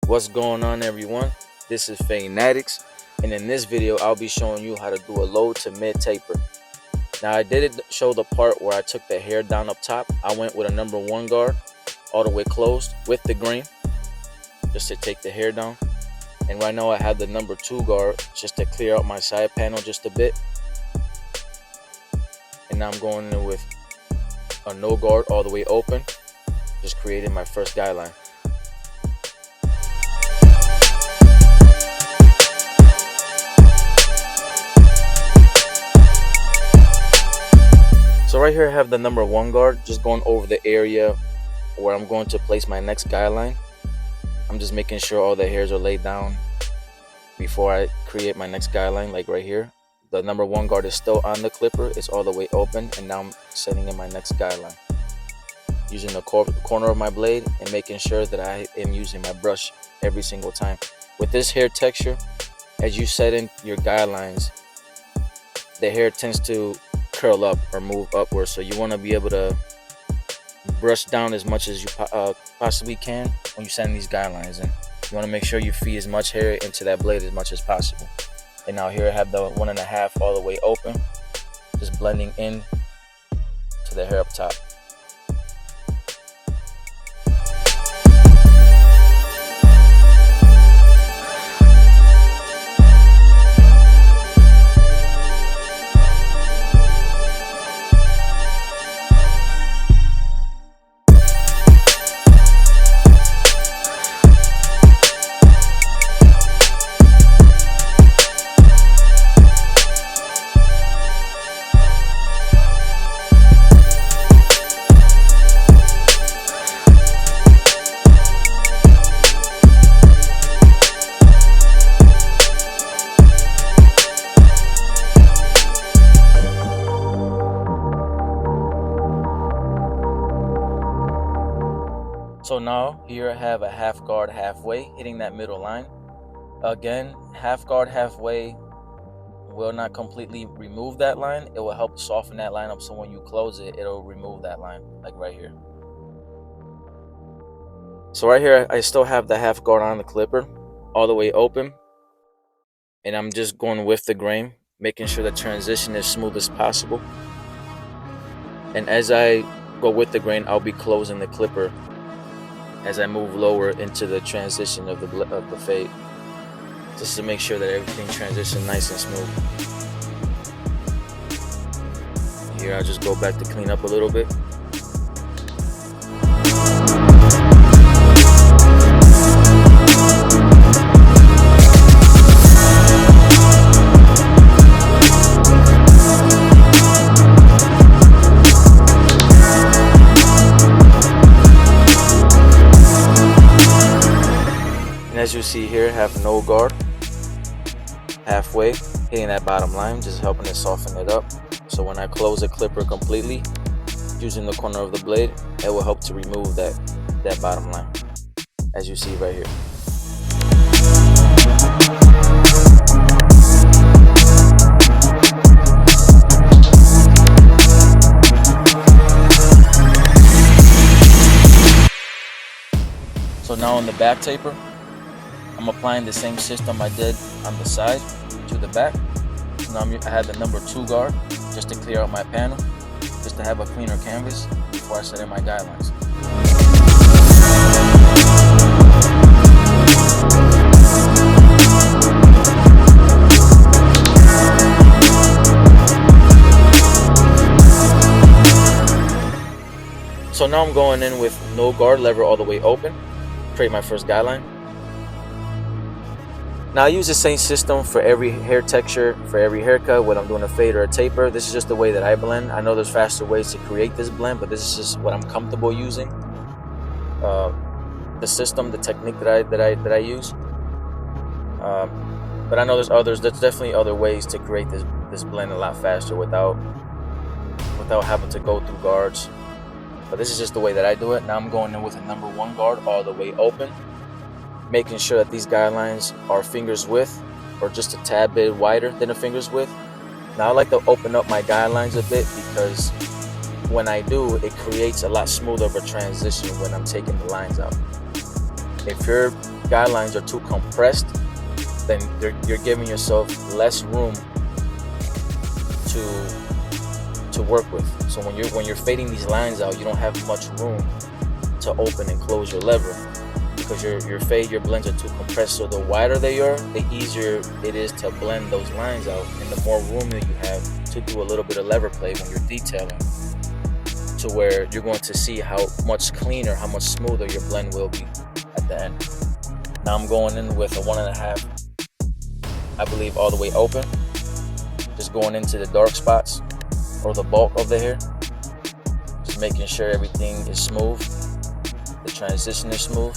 What's going on, everyone? This is Fanatics, and in this video I'll be showing you how to do a low to mid taper. Now I did show the part where I took the hair down up top. I went with a number 1 guard all the way closed with the grain just to take the hair down, and right now I have the number 2 guard just to clear out my side panel just a bit, and now I'm going in with a no guard all the way open, just creating my first guideline. So right here I have the number 1 guard, just going over the area where I'm going to place my next guideline. I'm just making sure all the hairs are laid down before I create my next guideline, like right here. The number 1 guard is still on the clipper, it's all the way open, and now I'm setting in my next guideline. Using the corner of my blade and making sure that I am using my brush every single time. With this hair texture, as you set in your guidelines, the hair tends to curl up or move upwards, so you want to be able to brush down as much as you possibly can when you send these guidelines in. You want to make sure you feed as much hair into that blade as much as possible. And now here I have the 1.5 all the way open, just blending in to the hair up top. So now here I have a half guard halfway, hitting that middle line. Again, half guard halfway will not completely remove that line. It will help soften that line up, so when you close it, it'll remove that line, like right here. So right here, I still have the half guard on the clipper, all the way open. And I'm just going with the grain, making sure the transition is smooth as possible. And as I go with the grain, I'll be closing the clipper as I move lower into the transition of the fade, just to make sure that everything transitions nice and smooth. Here I'll just go back to clean up a little bit. As you see here, have no guard halfway, hitting that bottom line, just helping it soften it up. So when I close the clipper completely, using the corner of the blade, it will help to remove that bottom line, as you see right here. So now on the back taper, I'm applying the same system I did on the side to the back. So now I had the number 2 guard just to clear out my panel, just to have a cleaner canvas before I set in my guidelines. So now I'm going in with no guard, lever all the way open, create my first guideline. Now I use the same system for every hair texture, for every haircut, whether I'm doing a fade or a taper. This is just the way that I blend. I know there's faster ways to create this blend, but this is just what I'm comfortable using. The system, the technique that I use. But I know there's others. There's definitely other ways to create this blend a lot faster without having to go through guards. But this is just the way that I do it. Now I'm going in with a number 1 guard all the way open, making sure that these guidelines are fingers width or just a tad bit wider than a finger's width. Now I like to open up my guidelines a bit because when I do, it creates a lot smoother of a transition when I'm taking the lines out. If you're guidelines are too compressed, then you're giving yourself less room to work with. So when you're fading these lines out, you don't have much room to open and close your lever, because your blends are too compressed. So the wider they are, the easier it is to blend those lines out, and the more room that you have to do a little bit of lever play when you're detailing, to where you're going to see how much cleaner, how much smoother your blend will be at the end. Now I'm going in with a 1.5, I believe, all the way open, just going into the dark spots or the bulk of the hair, just making sure everything is smooth, the transition is smooth.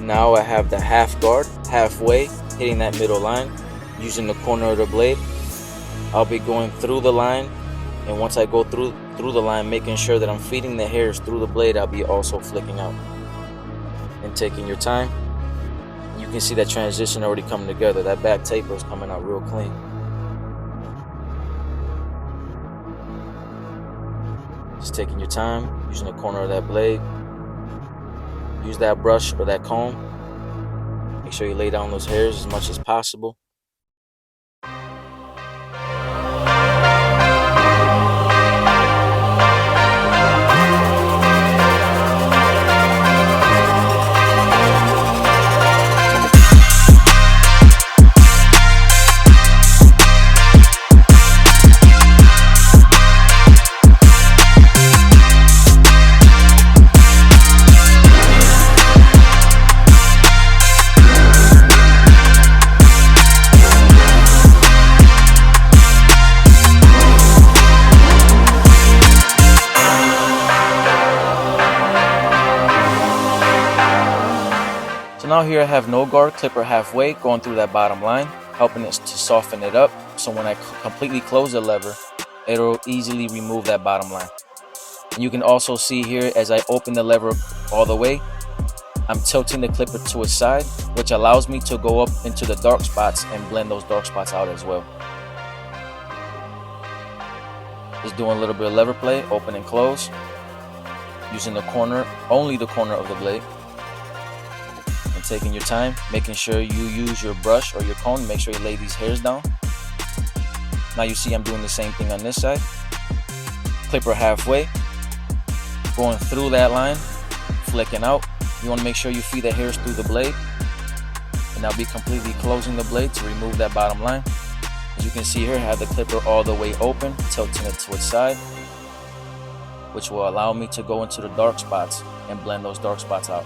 Now I have the half guard, halfway, hitting that middle line, using the corner of the blade. I'll be going through the line, and once I go through the line, making sure that I'm feeding the hairs through the blade, I'll be also flicking out. And taking your time, you can see that transition already coming together. That back taper is coming out real clean. Just taking your time, using the corner of that blade. Use that brush or that comb. Make sure you lay down those hairs as much as possible. So now here I have no guard, clipper halfway, going through that bottom line, helping it to soften it up. So when I completely close the lever, it'll easily remove that bottom line. And you can also see here, as I open the lever all the way, I'm tilting the clipper to its side, which allows me to go up into the dark spots and blend those dark spots out as well. Just doing a little bit of lever play, open and close, using the corner, only the corner of the blade. And taking your time, making sure you use your brush or your comb, make sure you lay these hairs down. Now you see I'm doing the same thing on this side. Clipper halfway, going through that line, flicking out. You want to make sure you feed the hairs through the blade. And I'll be completely closing the blade to remove that bottom line. As you can see here, I have the clipper all the way open, tilting it to its side, which will allow me to go into the dark spots and blend those dark spots out.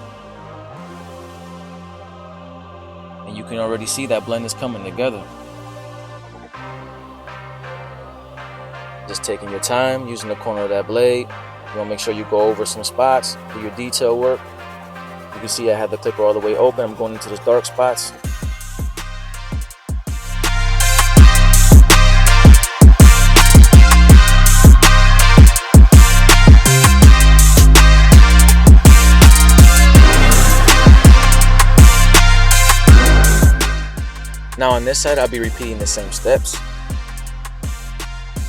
And you can already see that blend is coming together. Just taking your time, using the corner of that blade. You want to make sure you go over some spots, do your detail work. You can see I have the clipper all the way open. I'm going into those dark spots. Now on this side, I'll be repeating the same steps.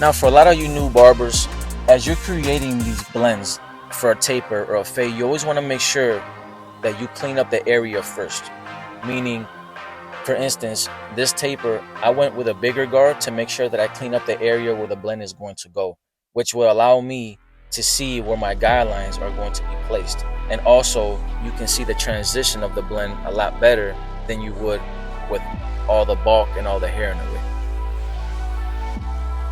Now for a lot of you new barbers, as you're creating these blends for a taper or a fade, you always want to make sure that you clean up the area first. Meaning, for instance, this taper, I went with a bigger guard to make sure that I clean up the area where the blend is going to go, which will allow me to see where my guidelines are going to be placed. And also, you can see the transition of the blend a lot better than you would with all the bulk and all the hair in the way.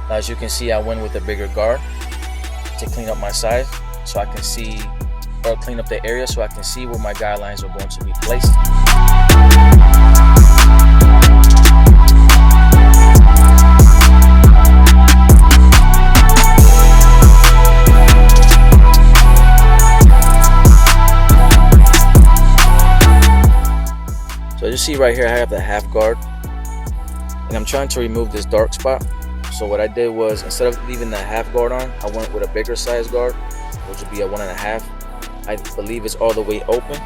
Now, as you can see, I went with a bigger guard to clean up my side so I can see, or clean up the area so I can see where my guidelines are going to be placed. So as you see right here, I have the half guard. and I'm trying to remove this dark spot. So what I did was, instead of leaving the half guard on, I went with a bigger size guard, which would be a 1.5. I believe it's all the way open,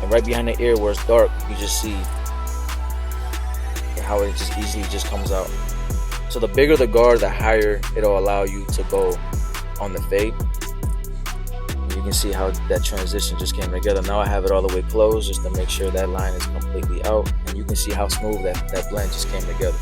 and right behind the ear where it's dark, you just see how it just easily just comes out. So the bigger the guard, the higher it'll allow you to go on the fade. You can see how that transition just came together. Now I have it all the way closed just to make sure that line is completely out, and you can see how smooth that blend just came together.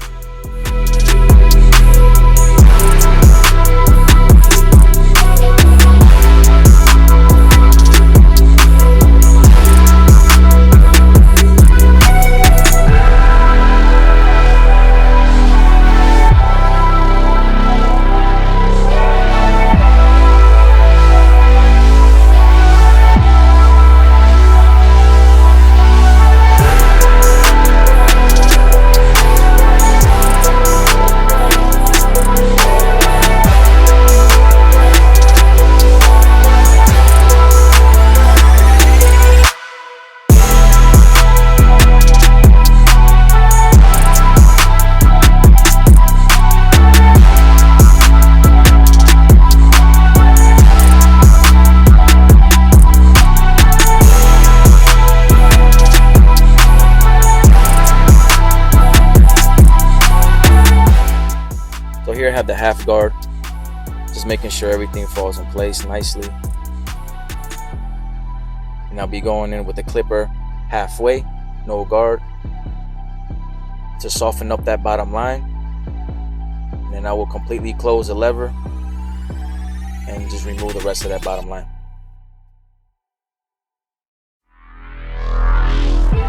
So here I have the half guard, just making sure everything falls in place nicely. And I'll be going in with the clipper halfway, no guard, to soften up that bottom line. And then I will completely close the lever and just remove the rest of that bottom line.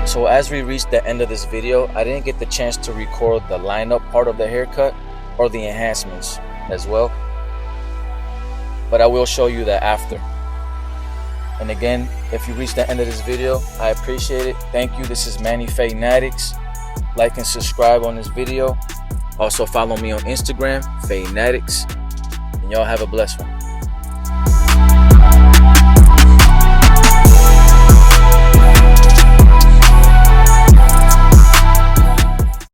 So as we reach the end of this video, I didn't get the chance to record the lineup part of the haircut or the enhancements as well, but I will show you that after. And again, if you reach the end of this video, I appreciate it. Thank you. This is Manny Fanatics. Like and subscribe on this video. Also follow me on Instagram, Fanatics, and y'all have a blessed one.